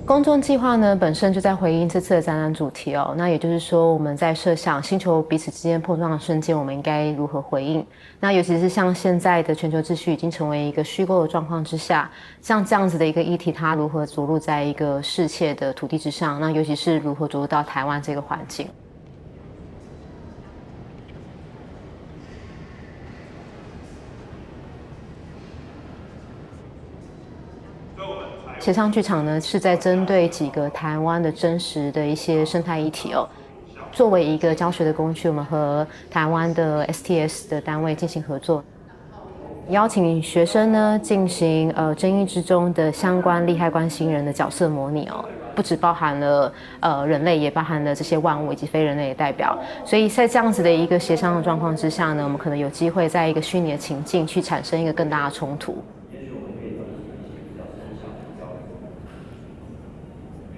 公众计划呢本身就在回应这次的展览主题哦，那也就是说我们在设想星球彼此之间碰撞的瞬间，我们应该如何回应？那尤其是像现在的全球秩序已经成为一个虚构的状况之下，像这样子的一个议题，它如何着陆在一个世界的土地之上？那尤其是如何着陆到台湾这个环境？协商剧场呢，是在针对几个台湾的真实的一些生态议题哦，作为一个教学的工具，我们和台湾的 STS 的单位进行合作，邀请学生呢进行争议之中的相关利害关系人的角色模拟哦。不只包含了人类，也包含了这些万物以及非人类的代表。所以在这样子的一个协商的状况之下呢，我们可能有机会在一个虚拟的情境去产生一个更大的冲突。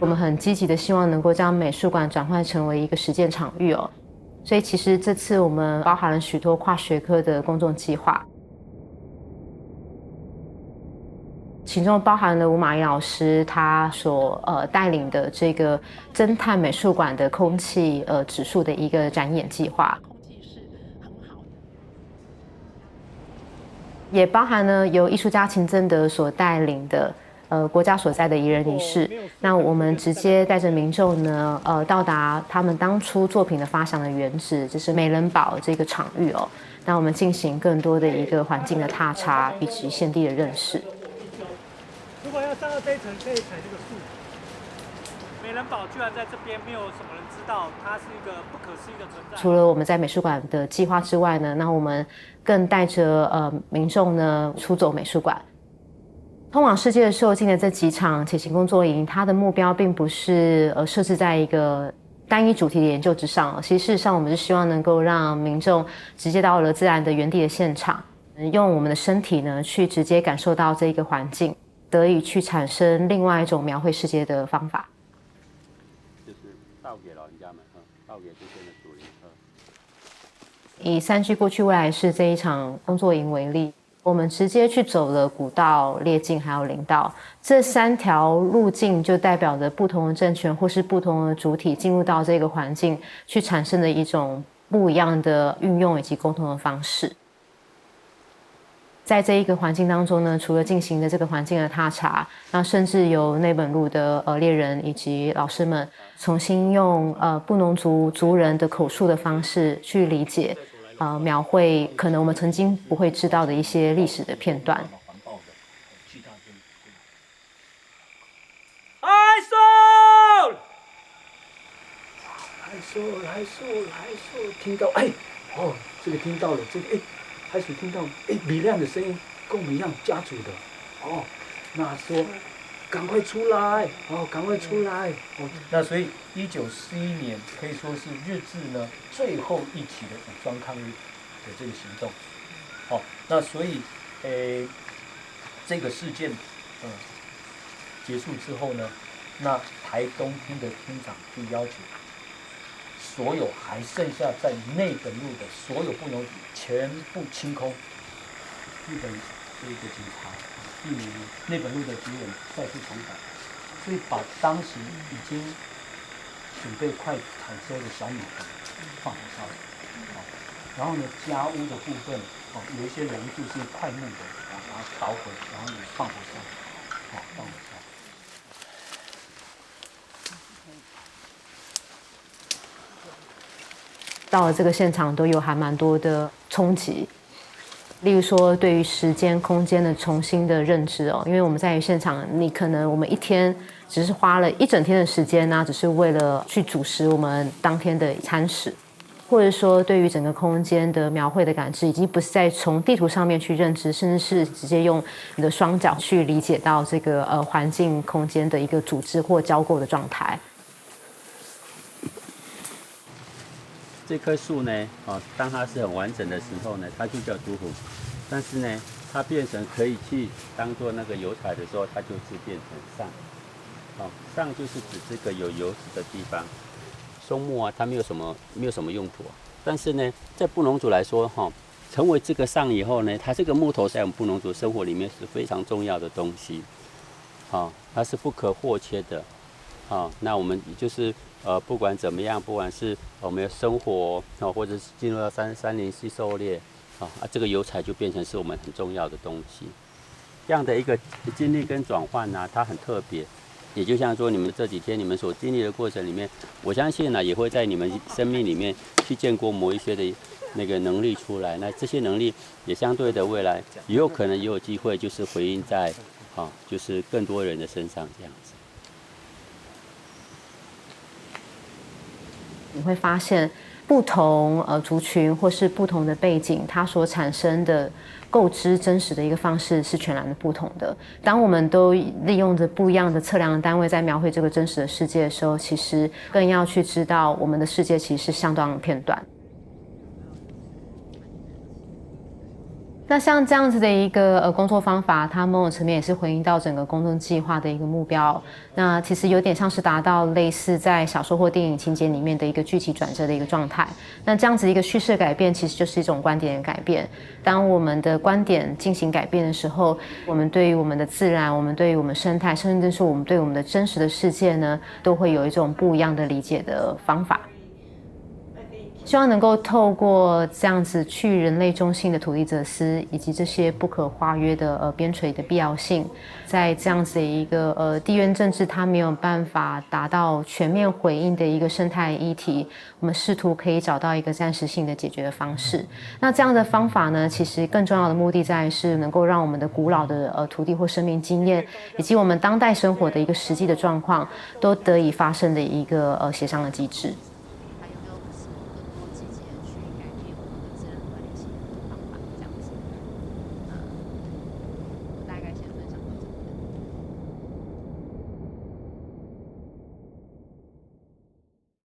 我们很积极的希望能够将美术馆转换成为一个实践场域哦，所以其实这次我们包含了许多跨学科的公众计划，其中包含了吴玛怡老师他所带领的这个侦探美术馆的空气指数的一个展演计划，空气是很好的，也包含了由艺术家秦正德所带领的。国家所在的宜人仪式，那我们直接带着民众呢，到达他们当初作品的发想的原址，就是美人堡这个场域哦。那我们进行更多的一个环境的踏查以及现地的认识。如果要上到这一层，可以踩这个树。美人堡居然在这边，没有什么人知道，它是一个不可思议的存在。除了我们在美术馆的计划之外呢，那我们更带着民众呢出走美术馆。通往世界的受尽的这几场且行工作营，它的目标并不是设置在一个单一主题的研究之上，其实事实上我们是希望能够让民众直接到了自然的原地的现场，用我们的身体呢去直接感受到这个环境，得以去产生另外一种描绘世界的方法。就是道给老人家们，道给这些的主人。以3G 过去未来式这一场工作营为例。我们直接去走了古道、列径还有林道，这3条路径就代表着不同的政权或是不同的主体进入到这个环境，去产生的一种不一样的运用以及沟通的方式。在这一个环境当中呢，除了进行的这个环境的踏查，那甚至由内本路的猎人以及老师们重新用布农族族人的口述的方式去理解。描绘可能我们曾经不会知道的一些历史的片段。来说，听到这个听到了，这个开始听到李亮的声音跟我们一样家族的那说赶快出来赶快出来那所以1941年可以说是日治呢最后一起的武装抗日的这个行动那所以这个事件结束之后呢，那台东厅的厅长就要求所有还剩下在内本路的所有布农族全部清空，日本这个警察避免内本路的敌人再次重返，所以把当时已经准备快产收的小米棚放火烧了然后呢家屋的部分有一些梁柱是块木的把它捣毁，然后也放火烧放火烧到了这个现场都有还蛮多的冲击，例如说对于时间空间的重新的认知因为我们在于现场，你可能我们一天只是花了一整天的时间只是为了去主食我们当天的餐食，或者说对于整个空间的描绘的感知，已经不是在从地图上面去认知，甚至是直接用你的双脚去理解到这个环境空间的一个组织或交构的状态。这棵树呢，当它是很完整的时候呢，它就叫竹虎。但是呢，它变成可以去当做那个油彩的时候，它就是变成上。上就是指这个有油脂的地方。松木它没有什么用途但是呢，在布农族来说，成为这个上以后呢，它这个木头在我们布农族生活里面是非常重要的东西。它是不可或缺的。那我们就是不管怎么样，不管是我们的生活或者是进入到山林系狩猎这个油彩就变成是我们很重要的东西。这样的一个经历跟转换呢，它很特别。也就像说，你们这几天你们所经历的过程里面，我相信呢，也会在你们生命里面去建构某一些的那个能力出来。那这些能力也相对的未来也有可能也有机会，就是回应在就是更多人的身上这样子。你会发现，不同族群或是不同的背景，它所产生的构知真实的一个方式是全然的不同的。当我们都利用着不一样的测量的单位在描绘这个真实的世界的时候，其实更要去知道我们的世界其实是相当片段。那像这样子的一个工作方法，它某种层面也是回应到整个公众计划的一个目标。那其实有点像是达到类似在小说或电影情节里面的一个剧情转折的一个状态。那这样子一个叙事改变，其实就是一种观点的改变。当我们的观点进行改变的时候，我们对于我们的自然，我们对于我们生态，甚至是我们对我们的真实的世界呢，都会有一种不一样的理解的方法。希望能够透过这样子去人类中心的土地哲思，以及这些不可跨越的边陲的必要性，在这样子的一个地缘政治它没有办法达到全面回应的一个生态议题，我们试图可以找到一个暂时性的解决的方式。那这样的方法呢，其实更重要的目的在于是能够让我们的古老的土地或生命经验，以及我们当代生活的一个实际的状况，都得以发生的一个协商的机制。